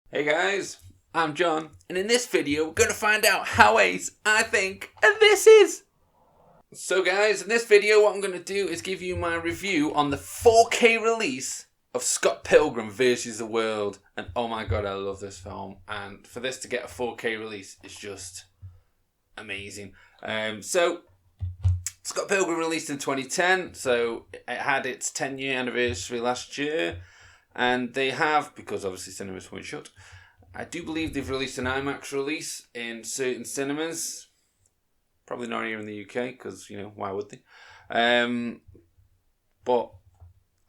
Hey guys, I'm John, and in this video we're going to find out how ace I think this is. So guys, in this video what I'm going to do is give you my review on the 4K release of Scott Pilgrim vs. the World. And oh my god, I love this film, and for this to get a 4K release is just amazing. So Scott Pilgrim released in 2010, so it had its 10-year anniversary last year. And they have, because obviously cinemas weren't shut, I do believe they've released an IMAX release in certain cinemas. Probably not here in the UK, because, why would they? But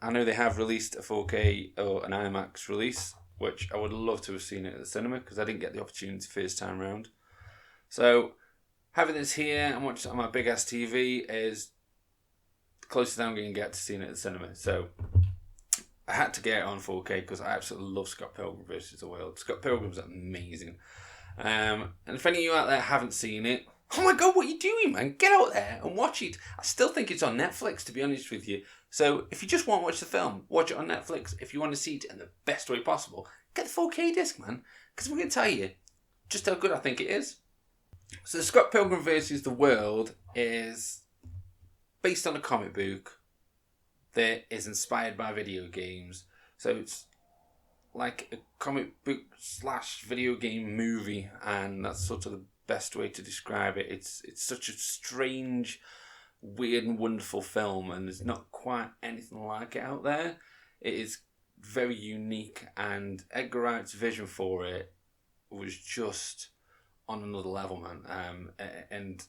I know they have released a 4K or an IMAX release, which I would love to have seen it at the cinema, because I didn't get the opportunity first time round. So, having this here and watching it on my big-ass TV is the closest I'm going to get to seeing it at the cinema. So, I had to get it on 4K because I absolutely love Scott Pilgrim vs. the World. Scott Pilgrim's amazing. And if any of you out there haven't seen it, oh my god, what are you doing, man? Get out there and watch it. I still think it's on Netflix, to be honest with you. So if you just want to watch the film, watch it on Netflix. If you want to see it in the best way possible, get the 4K disc, man. Because I'm going to tell you just how good I think it is. So Scott Pilgrim vs. the World is based on a comic book that is inspired by video games. So it's like a comic book / video game movie, and that's sort of the best way to describe it. It's such a strange, weird and wonderful film, and there's not quite anything like it out there. It is very unique, and Edgar Wright's vision for it was just on another level, man. And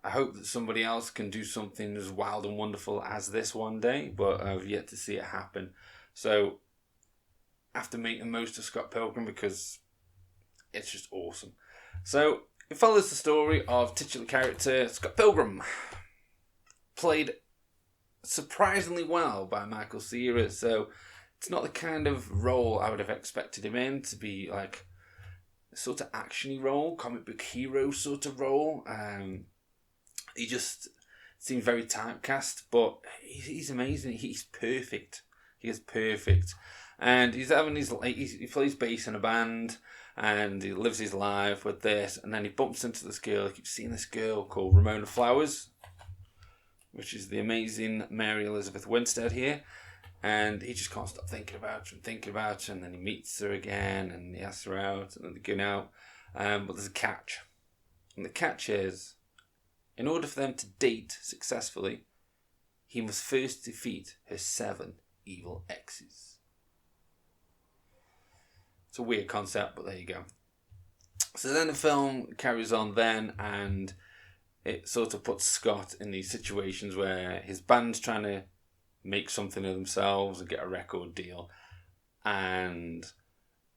I hope that somebody else can do something as wild and wonderful as this one day, but I've yet to see it happen. So I have to make the most of Scott Pilgrim because it's just awesome. So it follows the story of titular character Scott Pilgrim, played surprisingly well by Michael Cera. So it's not the kind of role I would have expected him in, to be like a sort of actiony role, comic book hero sort of role. He just seemed very typecast, but he's amazing. He's perfect. He is perfect. And he plays bass in a band, and he lives his life with this, and then he bumps into this girl. He keeps seeing this girl called Ramona Flowers, which is the amazing Mary Elizabeth Winstead here. And he just can't stop thinking about her, and then he meets her again, and he asks her out, and then they're going out. But there's a catch. And the catch is, in order for them to date successfully, he must first defeat her 7 evil exes. It's a weird concept, but there you go. So then the film carries on then, and it sort of puts Scott in these situations where his band's trying to make something of themselves and get a record deal, and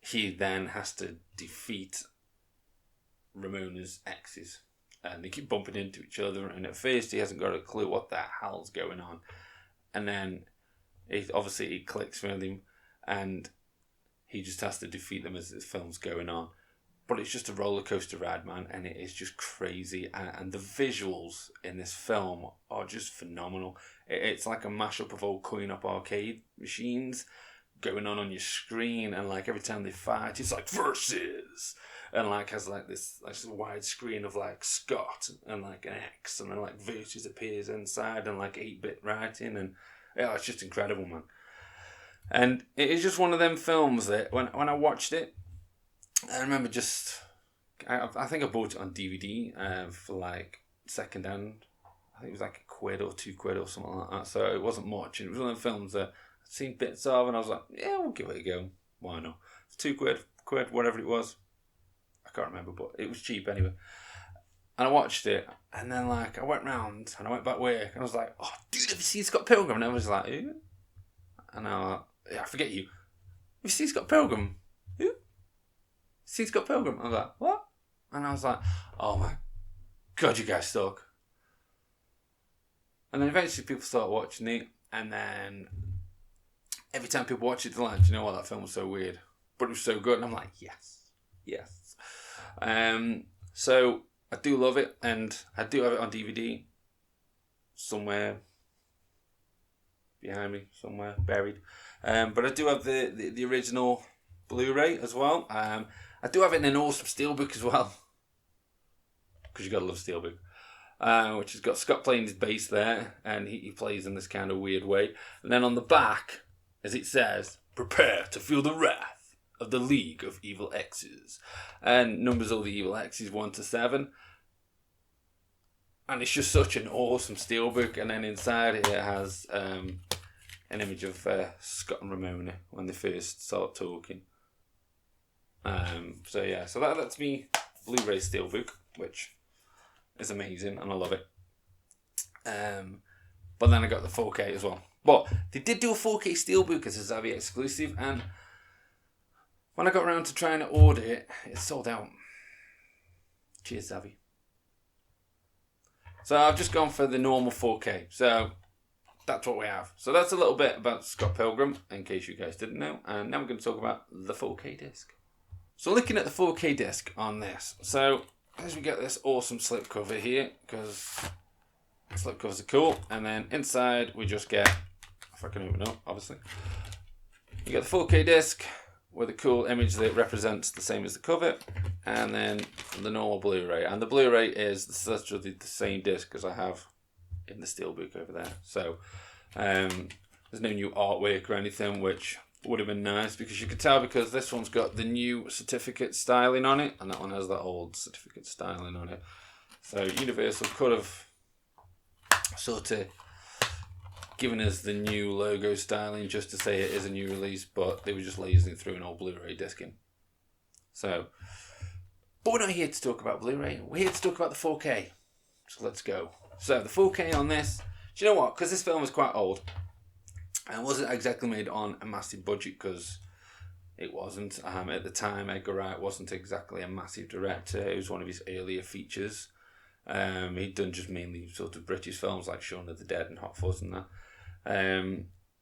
he then has to defeat Ramona's exes. And they keep bumping into each other, and at first he hasn't got a clue what the hell's going on. And then he clicks with him, and he just has to defeat them as the film's going on. But it's just a roller coaster ride, man, and it is just crazy. And the visuals in this film are just phenomenal. It's like a mashup of old coin-op arcade machines going on your screen, and like every time they fight, it's like versus. And like has like this wide screen of like Scott and like an X, and then like versus appears inside, and like 8-bit writing, and yeah, it's just incredible, man. And it is just one of them films that when I watched it, I remember I think I bought it on DVD for like second hand. I think it was like £1 or £2 or something like that. So it wasn't much, and it was one of the films that I'd seen bits of, and I was like, yeah, we'll give it a go. Why not? It's £2, whatever it was. I can't remember, but it was cheap anyway. And I watched it, and then like I went round and I went back work, and I was like, "Oh, dude, have you seen Scott Pilgrim?" And I was like, "Who?" And I forget you. Have you seen Scott Pilgrim? Who? Seen Scott Pilgrim? I was like, "What?" And I was like, "Oh my god, you guys suck." And then eventually people started watching it, and then every time people watch it, they're like, "Do you know what? That film was so weird, but it was so good." And I'm like, "Yes." So I do love it, and I do have it on DVD somewhere behind me, somewhere buried. But I do have the original Blu-ray as well. I do have it in an awesome steelbook as well, because you gotta love steelbook. Which has got Scott playing his bass there, and he plays in this kind of weird way. And then on the back, as it says, "Prepare to feel the wrath of the League of Evil X's," and numbers all the evil X's 1 to 7. And it's just such an awesome steelbook. And then inside it has an image of Scott and Ramona when they first start talking. So that's me Blu-ray steelbook, which is amazing and I love it. But then I got the 4K as well. But they did do a 4K steelbook as a Zavvi exclusive, and when I got around to trying to order it, it sold out. Cheers, Zavvi. So I've just gone for the normal 4K. So that's what we have. So that's a little bit about Scott Pilgrim, in case you guys didn't know. And now we're going to talk about the 4K disc. So looking at the 4K disc on this. So as we get this awesome slip cover here, because slip covers are cool. And then inside we just get, if I can open up, obviously. You get the 4K disc with a cool image that represents the same as the cover. And then the normal Blu-ray. And the Blu-ray is literally the same disc as I have in the steelbook over there. So there's no new artwork or anything, which would have been nice, because you could tell because this one's got the new certificate styling on it, and that one has that old certificate styling on it. So Universal could have sort of given us the new logo styling just to say it is a new release, but they were just lazing through an old Blu-ray disc in. So, but we're not here to talk about Blu-ray, we're here to talk about the 4K. So let's go. So the 4K on this, do you know what? Because this film is quite old, and wasn't exactly made on a massive budget, because it wasn't. At the time, Edgar Wright wasn't exactly a massive director. It was one of his earlier features. He'd done just mainly sort of British films like Shaun of the Dead and Hot Fuzz and that.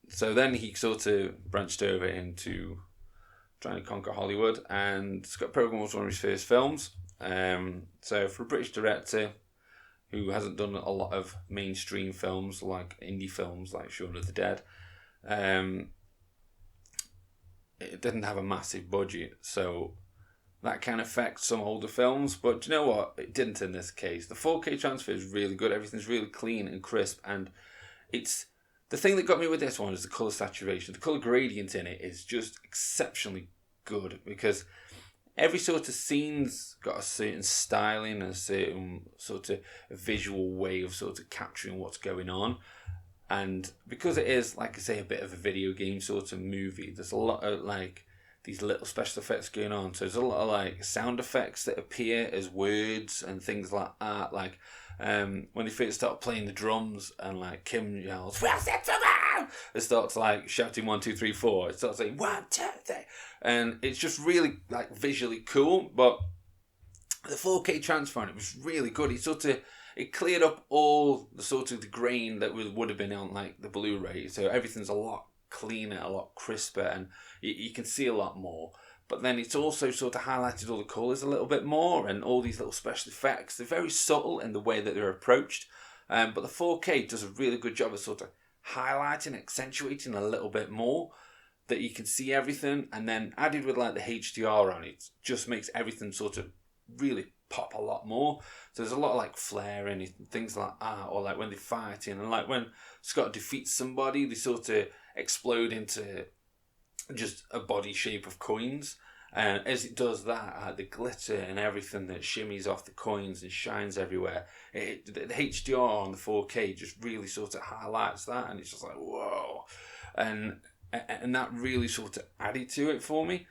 So then he sort of branched over into trying to conquer Hollywood, and Scott Pilgrim was one of his first films. So for a British director who hasn't done a lot of mainstream films like indie films like Shaun of the Dead, it didn't have a massive budget, so that can affect some older films. But do you know what? It didn't in this case. The 4K transfer is really good. Everything's really clean and crisp, and it's the thing that got me with this one is the colour saturation. The colour gradient in it is just exceptionally good, because every sort of scene's got a certain styling and a certain sort of visual way of sort of capturing what's going on. And because it is, like I say, a bit of a video game sort of movie, there's a lot of like these little special effects going on. So there's a lot of like sound effects that appear as words and things like that. Like when they first start playing the drums and like Kim yells, "Where's it to go?" It starts like shouting 1, 2, 3, 4. It starts saying 1, 2, 3, and it's just really like visually cool. But the 4K transfer on it was really good. It cleared up all the sort of the grain that would have been on like the Blu-ray. So everything's a lot cleaner, a lot crisper, and you can see a lot more. But then it's also sort of highlighted all the colours a little bit more, and all these little special effects. They're very subtle in the way that they're approached. But the 4K does a really good job of sort of highlighting, accentuating a little bit more, that you can see everything. And then added with like the HDR on it, just makes everything sort of really pop a lot more. So there's a lot of like flare in it and things like that, or like when they're fighting, and like when Scott defeats somebody, they sort of explode into just a body shape of coins, and as it does that, the glitter and everything that shimmies off the coins and shines everywhere, the HDR on the 4K just really sort of highlights that, and it's just like whoa, and that really sort of added to it for me.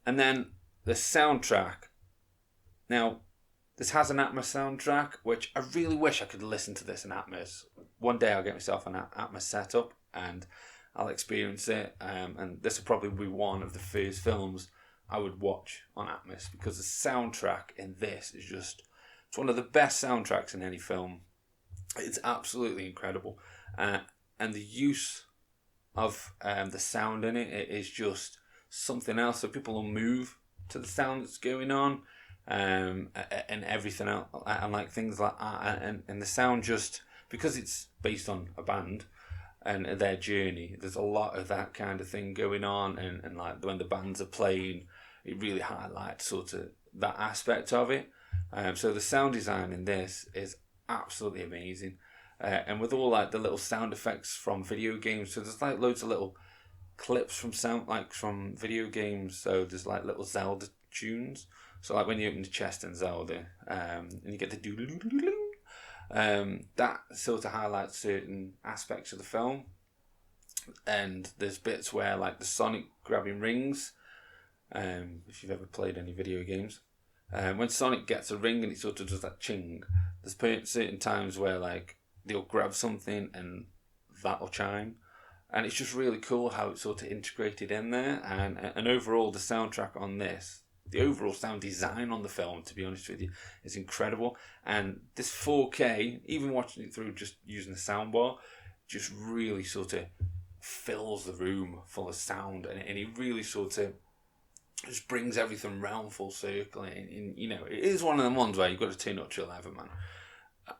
And then the soundtrack. Now, this has an Atmos soundtrack, which I really wish I could listen to this in Atmos. One day I'll get myself an Atmos setup and I'll experience it. And this will probably be one of the first films I would watch on Atmos, because the soundtrack in this is it's one of the best soundtracks in any film. It's absolutely incredible. And the use of the sound in it is just something else. So people will move to the sound that's going on. And everything else, and like things like that, and the sound, just because it's based on a band, and their journey. There's a lot of that kind of thing going on, and like when the bands are playing, it really highlights sort of that aspect of it. So the sound design in this is absolutely amazing, and with all like the little sound effects from video games. So there's like loads of little clips from video games. So there's like little Zelda tunes. So like when you open the chest in Zelda, and you get the doo-doo-doo-doo-doo, that sort of highlights certain aspects of the film. And there's bits where like the Sonic grabbing rings, if you've ever played any video games, when Sonic gets a ring and it sort of does that ching, there's certain times where like they'll grab something and that'll chime, and it's just really cool how it's sort of integrated in there. And overall the soundtrack on this, the overall sound design on the film, to be honest with you, is incredible. And this 4K, even watching it through just using the soundbar, just really sort of fills the room full of sound, and it really sort of just brings everything round full circle. And you know, it is one of them ones where you've got to turn up to 11, man.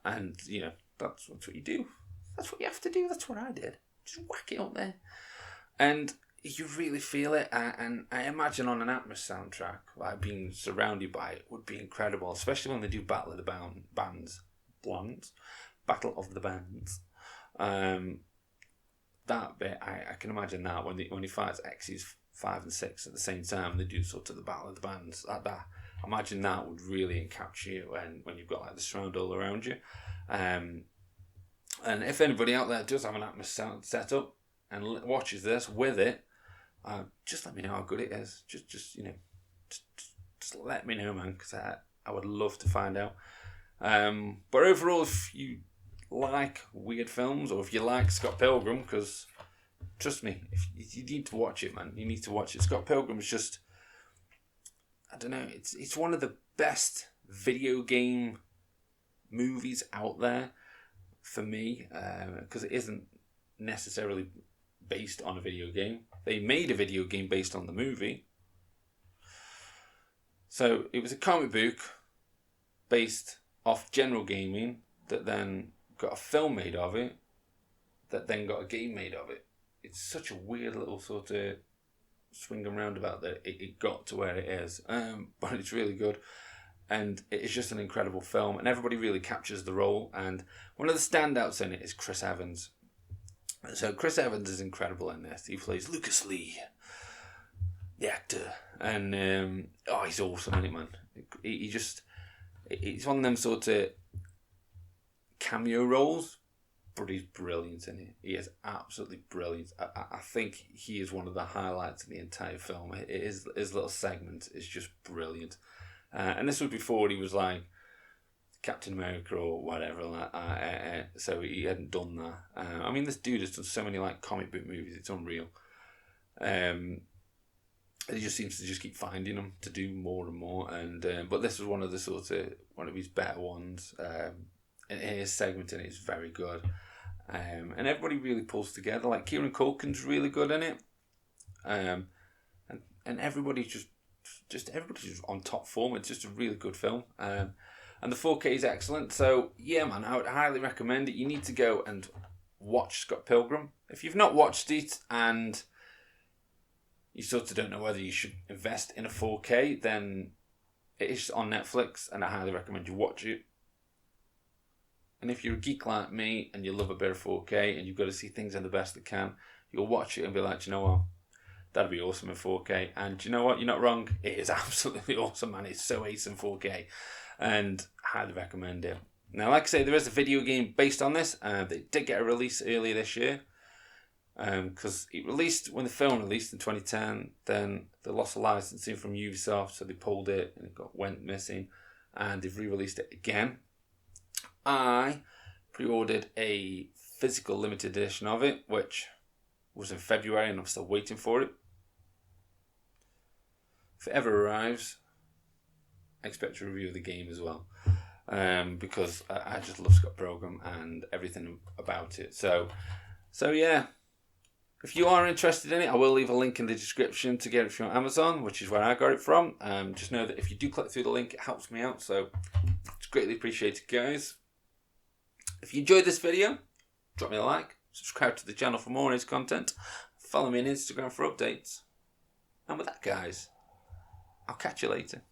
And you know, that's what you do. That's what you have to do. That's what I did. Just whack it up there, and you really feel it. And I imagine on an Atmos soundtrack, like being surrounded by it would be incredible, especially when they do Battle of the Bands. Battle of the Bands. That bit, I can imagine that when he fights X's 5 and 6 at the same time, they do sort of the Battle of the Bands. Like that, I imagine that would really encapture you when you've got like the surround all around you. And if anybody out there does have an Atmos sound set up and watches this with it, just let me know how good it is. Just you know, just let me know, man, because I would love to find out. But overall, if you like weird films, or if you like Scott Pilgrim, because trust me, if you need to watch it, man, you need to watch it. Scott Pilgrim is just, I don't know, it's one of the best video game movies out there for me, because it isn't necessarily based on a video game. They made a video game based on the movie. So it was a comic book based off general gaming that then got a film made of it, that then got a game made of it. It's such a weird little sort of swing and roundabout that it got to where it is. But it's really good. And it's just an incredible film. And everybody really captures the role. And one of the standouts in it is Chris Evans. So Chris Evans is incredible in this. He plays Lucas Lee, the actor. And he's awesome in it, man. It's one of them sort of cameo roles, but he's brilliant in it. He is absolutely brilliant. I think he is one of the highlights of the entire film. His little segment is just brilliant. And this was before he was like Captain America or whatever. So he hadn't done that. I mean, this dude has done so many like comic book movies. It's unreal. He just seems to just keep finding them to do more and more. And but this was one of his better ones. And his segment in it is very good. And everybody really pulls together. Like Kieran Culkin's really good in it. And everybody's just everybody's on top form. It's just a really good film. And the 4K is excellent. So yeah, man, I would highly recommend it. You need to go and watch Scott Pilgrim. If you've not watched it and you sort of don't know whether you should invest in a 4K, then it is on Netflix, and I highly recommend you watch it. And if you're a geek like me and you love a bit of 4K and you've got to see things in the best they can, you'll watch it and be like, you know what? That'd be awesome in 4K. And you know what? You're not wrong. It is absolutely awesome, man. It's so ace in 4K. And I highly recommend it. Now, like I say, there is a video game based on this. They did get a release earlier this year. Because it released, when the film released in 2010, then they lost the licensing from Ubisoft, so they pulled it and it went missing. And they've re-released it again. I pre-ordered a physical limited edition of it, which was in February, and I'm still waiting for it. If it ever arrives, I expect to review the game as well, because I just love Scott Pilgrim and everything about it. So yeah, if you are interested in it, I will leave a link in the description to get it from Amazon, which is where I got it from. Just know that if you do click through the link, it helps me out, so it's greatly appreciated, guys. If you enjoyed this video, drop me a like, Subscribe to the channel for more news content. Follow me on Instagram for updates. And with that, guys, I'll catch you later.